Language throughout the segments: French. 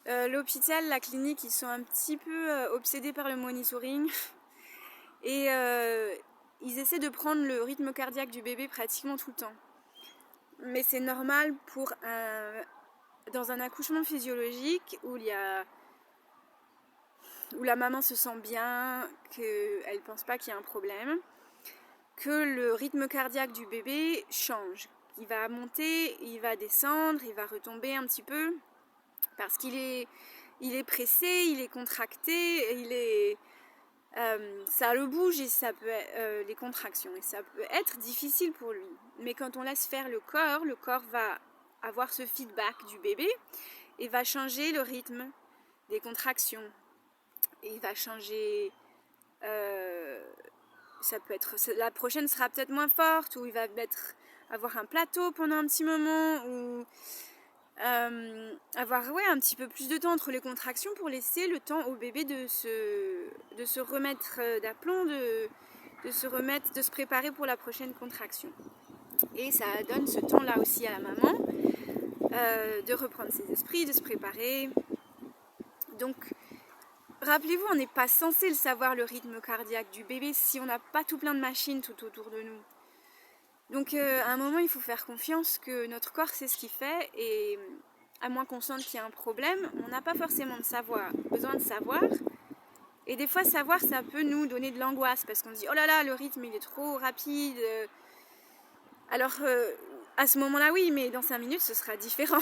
L'hôpital, la clinique, ils sont un petit peu obsédés par le monitoring et ils essaient de prendre le rythme cardiaque du bébé pratiquement tout le temps. Mais c'est normal dans un accouchement physiologique où la maman se sent bien, qu'elle ne pense pas qu'il y a un problème, que le rythme cardiaque du bébé change. Il va monter, il va descendre, il va retomber un petit peu parce qu'il est pressé, il est contracté, ça le bouge et ça peut les contractions et ça peut être difficile pour lui. Mais quand on laisse faire le corps va avoir ce feedback du bébé et va changer le rythme des contractions. Et il va changer. Ça peut être. La prochaine sera peut-être moins forte ou il va avoir un plateau pendant un petit moment ou avoir un petit peu plus de temps entre les contractions pour laisser le temps au bébé de se remettre d'aplomb, de se préparer pour la prochaine contraction. Et ça donne ce temps-là aussi à la maman de reprendre ses esprits, de se préparer. Donc, rappelez-vous, on n'est pas censé le savoir, le rythme cardiaque du bébé, si on n'a pas tout plein de machines tout autour de nous. Donc, à un moment, il faut faire confiance que notre corps sait ce qu'il fait et à moins qu'on sente qu'il y a un problème, on n'a pas forcément besoin de savoir. Et des fois, savoir, ça peut nous donner de l'angoisse parce qu'on se dit « Oh là là, le rythme, il est trop rapide ». Alors, à ce moment-là, oui, mais dans 5 minutes, ce sera différent.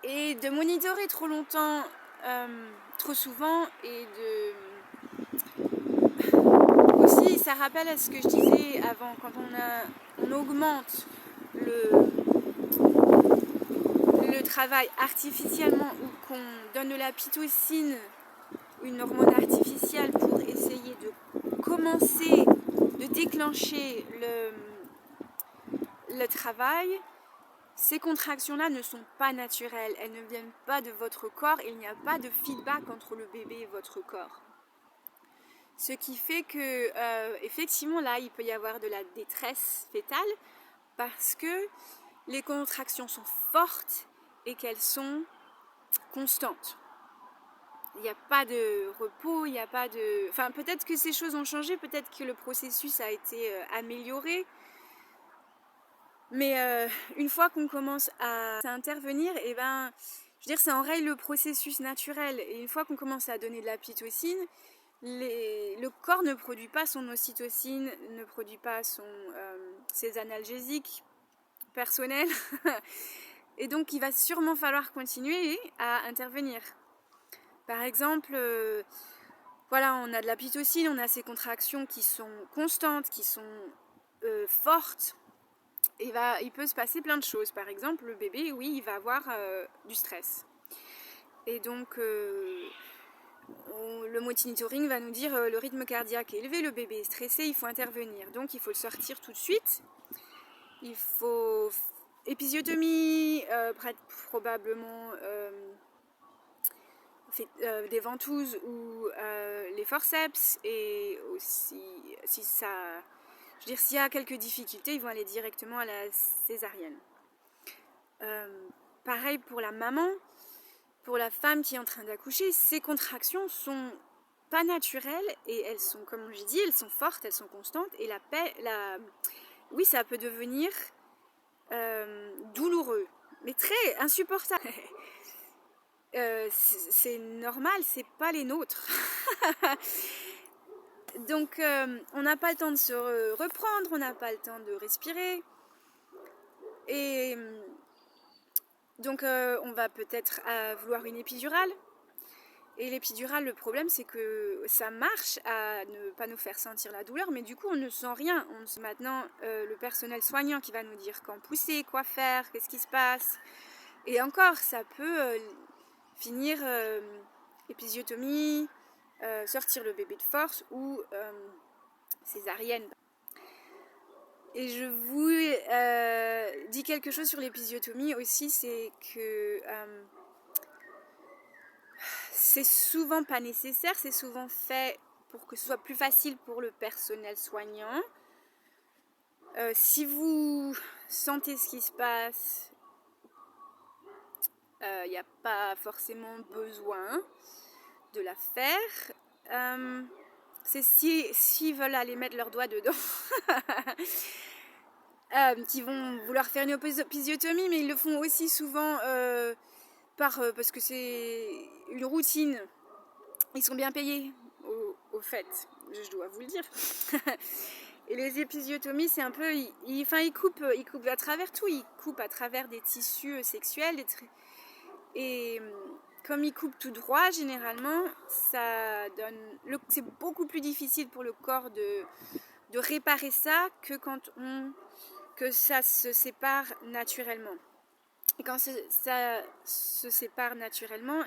Et de monitorer trop longtemps, trop souvent, et aussi, ça rappelle à ce que je disais avant, quand on augmente le travail artificiellement ou qu'on donne de la pitocine, une hormone artificielle pour essayer de commencer, de déclencher le travail, ces contractions-là ne sont pas naturelles, elles ne viennent pas de votre corps, il n'y a pas de feedback entre le bébé et votre corps. Ce qui fait que, effectivement, là, il peut y avoir de la détresse fétale parce que les contractions sont fortes et qu'elles sont constantes. Il n'y a pas de repos, il n'y a pas de... Enfin, peut-être que ces choses ont changé, peut-être que le processus a été amélioré. Mais une fois qu'on commence à intervenir, je veux dire, ça enraye le processus naturel. Et une fois qu'on commence à donner de la pitocine, le corps ne produit pas son ocytocine, ne produit pas ses analgésiques personnels. Et donc, il va sûrement falloir continuer à intervenir. Par exemple, on a de la pitocine, on a ces contractions qui sont constantes, qui sont fortes. Et il peut se passer plein de choses. Par exemple, le bébé, oui, il va avoir du stress. Et donc, le monitoring va nous dire le rythme cardiaque est élevé, le bébé est stressé, il faut intervenir. Donc, il faut le sortir tout de suite. Il faut épisiotomie, probablement des ventouses ou les forceps. Et aussi, s'il y a quelques difficultés, ils vont aller directement à la césarienne. Pareil pour la maman, pour la femme qui est en train d'accoucher, ces contractions sont pas naturelles et elles sont, comme j'ai dit, elles sont fortes, elles sont constantes et oui, ça peut devenir douloureux, mais très insupportable. C'est normal, c'est pas les nôtres. Donc on n'a pas le temps de se reprendre, on n'a pas le temps de respirer. Et donc on va peut-être vouloir une épidurale. Et l'épidurale, le problème, c'est que ça marche à ne pas nous faire sentir la douleur, mais du coup, on ne sent rien. Maintenant, le personnel soignant qui va nous dire quand pousser, quoi faire, qu'est-ce qui se passe. Et encore, ça peut finir épisiotomie, sortir le bébé de force ou césarienne. Et je vous dis quelque chose sur l'épisiotomie aussi, c'est que c'est souvent pas nécessaire, c'est souvent fait pour que ce soit plus facile pour le personnel soignant. Si vous sentez ce qui se passe, il n'y a pas forcément besoin de la faire. C'est s'ils veulent aller mettre leurs doigts dedans qui vont vouloir faire une épisiotomie, mais ils le font aussi souvent parce que c'est une routine. Ils sont bien payés, au fait, je dois vous le dire. Et les épisiotomies, c'est un peu, ils coupent à travers tout, ils coupent à travers des tissus sexuels, et comme ils coupent tout droit, généralement, c'est beaucoup plus difficile pour le corps de réparer ça que ça se sépare naturellement. Et quand ça se sépare naturellement,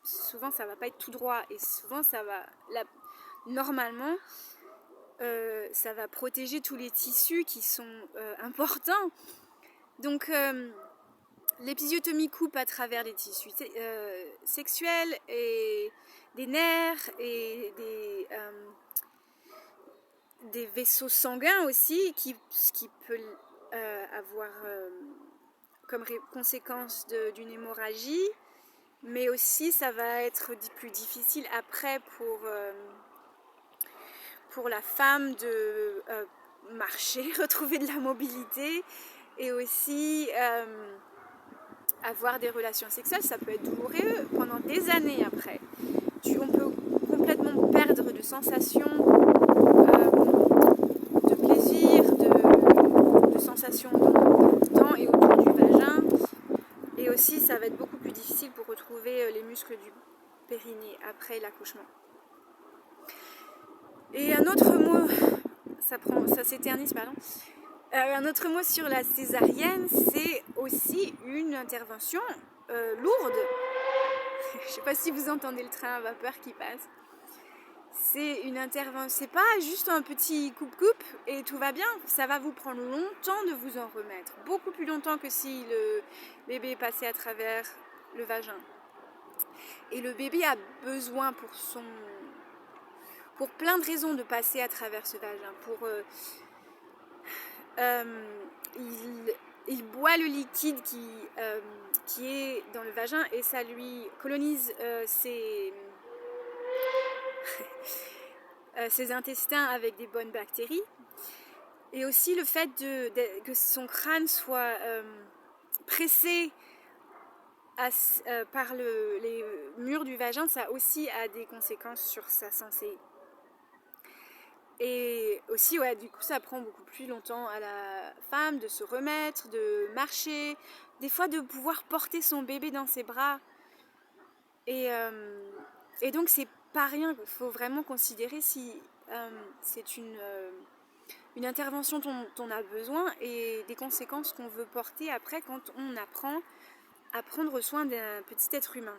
souvent ça va pas être tout droit, et souvent normalement ça va protéger tous les tissus qui sont importants. Donc l'épisiotomie coupe à travers les tissus sexuels et des nerfs et des vaisseaux sanguins aussi, ce qui peut avoir comme conséquence d'une hémorragie, mais aussi ça va être plus difficile après pour la femme de marcher, retrouver de la mobilité, et aussi avoir des relations sexuelles. Ça peut être douloureux pendant des années après. On peut complètement perdre de sensations de plaisir, de sensations dans et autour du vagin, et aussi ça va être beaucoup plus difficile pour retrouver les muscles du périnée après l'accouchement. Et un autre mot, ça s'éternise, pardon. Un autre mot sur la césarienne, c'est aussi une intervention lourde. Je ne sais pas si vous entendez le train à vapeur qui passe. C'est une intervention, c'est pas juste un petit coupe-coupe et tout va bien. Ça va vous prendre longtemps de vous en remettre, beaucoup plus longtemps que si le bébé est passé à travers le vagin. Et le bébé a besoin pour plein de raisons de passer à travers ce vagin. Il boit le liquide qui est dans le vagin, et ça lui colonise ses intestins avec des bonnes bactéries. Et aussi le fait que son crâne soit pressé par les murs du vagin, ça aussi a des conséquences sur sa santé. Et aussi, du coup, ça prend beaucoup plus longtemps à la femme de se remettre, de marcher, des fois de pouvoir porter son bébé dans ses bras. Et donc, c'est pas rien. Il faut vraiment considérer si c'est une intervention dont on a besoin, et des conséquences qu'on veut porter après quand on apprend à prendre soin d'un petit être humain.